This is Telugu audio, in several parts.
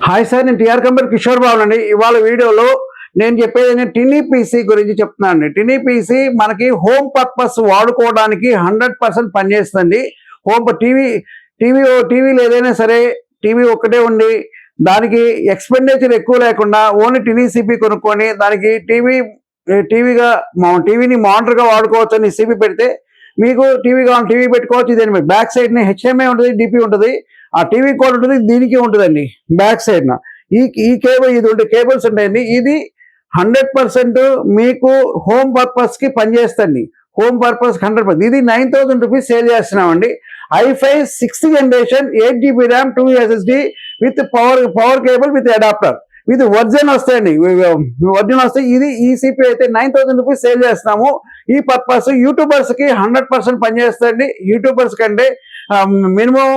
హాయ్ సార్, నేను టీఆర్ కంపెనీ కిషోర్ బాబు అండి. ఇవాళ వీడియోలో నేను చెప్పేది టినీ పీసీ గురించి చెప్తున్నానండి. టినీ పీసీ మనకి హోమ్ పర్పస్ వాడుకోవడానికి 100% పనిచేస్తుంది. హోమ్ టీవీలో ఏదైనా సరే టీవీ ఒక్కటే ఉండి దానికి ఎక్స్పెండిచర్ ఎక్కువ లేకుండా ఓన్లీ టినీ సిపి కొనుక్కొని దానికి టీవీని మానిటర్గా వాడుకోవచ్చు అని సిపి పెడితే మీకు టీవీ కావాలి టీవీ పెట్టుకోవచ్చు. ఇది బ్యాక్ సైడ్ని హెచ్ఎంఐ ఉంటుంది, డిపి ఉంటుంది, ఆ టీవీ కూడా ఉంటుంది, దీనికి ఉంటుందండి బ్యాక్ సైడ్న. ఈ కేబుల్ ఇది ఉంటే కేబుల్స్ ఉంటాయండి. ఇది 100% మీకు హోమ్ పర్పస్కి పనిచేస్తుంది. Home purpose 100%. ఇది 9,000 రూపీస్ సేల్ చేస్తున్నామండి. i5 6th generation 8GB RAM 2 SSD with power cable with adapter with origin వస్తాయండి. ఒరిజిన్ వస్తాయి. ఇది ఈ సిపి అయితే 9,000 రూపీస్ సేల్ చేస్తున్నాము. ఈ పర్పస్ యూట్యూబర్స్కి 100% పనిచేస్తుంది. యూట్యూబర్స్ కంటే మినిమం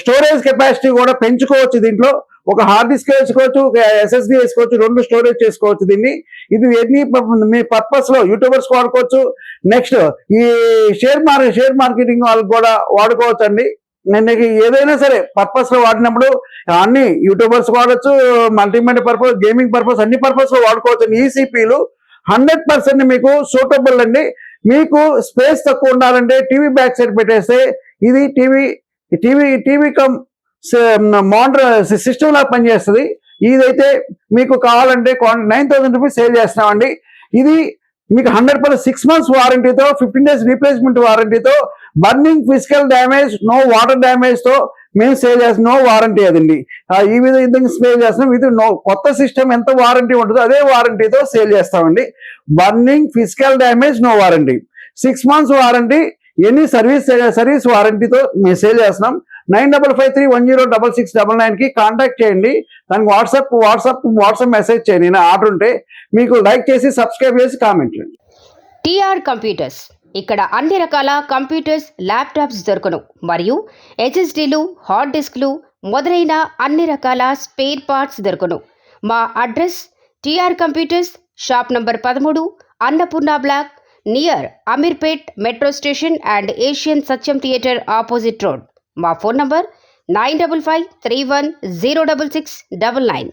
స్టోరేజ్ కెపాసిటీ కూడా పెంచుకోవచ్చు. దీంట్లో ఒక హార్డ్ డిస్క్ వేసుకోవచ్చు, ఒక SSD వేసుకోవచ్చు, 2 స్టోరేజ్ చేసుకోవచ్చు దీన్ని. ఇది ఎన్ని మీ పర్పస్ లో యూట్యూబర్స్ వాడుకోవచ్చు. నెక్స్ట్ ఈ షేర్ మార్కెటింగ్ వాళ్ళకి కూడా వాడుకోవచ్చు అండి. నేను ఏదైనా సరే పర్పస్ లో వాడినప్పుడు అన్ని యూట్యూబర్స్ వాడచ్చు, మల్టీమీడియా పర్పస్, గేమింగ్ పర్పస్, అన్ని పర్పస్ లో వాడుకోవచ్చు. ఈ సిపిలు 100% మీకు సూటబుల్ అండి. మీకు స్పేస్ తక్కువ ఉండాలంటే టీవీ బ్యాక్ సైడ్ పెట్టేస్తే ఇది టీవీ కమ్ మానిటర్ సిస్టమ్ లాగా పనిచేస్తుంది. ఇదైతే మీకు కావాలంటే 9,000 రూపీస్ సేల్ చేస్తున్నామండి. ఇది మీకు 100% 6 months వారంటీతో, 15 days రీప్లేస్మెంట్ వారంటీతో, burning physical damage, no water damage తో మేము సేల్ చేస్తాం. నో వారంటీ అదండి. ఈ విధంగా సేల్ చేస్తున్నాం. ఇది కొత్త సిస్టమ్ ఎంత వారంటీ ఉంటుందో అదే వారంటీతో సేల్ చేస్తామండి. Burning physical damage no warranty, 6 months warranty, any service వారంటీతో మేము సేల్ చేస్తున్నాం. 9553106699కి కాంటాక్ట్ చేయండి. దానికి వాట్సాప్ మెసేజ్ చేయండి. నా ఆర్డర్ ఉంటే మీకు లైక్ చేసి సబ్స్క్రైబ్ చేసి కామెంట్ చేయండి. టిఆర్ కంప్యూటర్స్ ఇక్కడ అన్ని రకాల కంప్యూటర్స్, ల్యాప్టాప్స్ దొరకను మరియు HSDలు, హార్డ్ డిస్క్లు మొదలైన అన్ని రకాల స్పేర్ పార్ట్స్ దొరకను. మా address TR computers, shop number 13, Annapurna block, near Ameerpet metro station and Asian Satyam theatre opposite road. మా ఫోన్ నంబర్ 9553106699.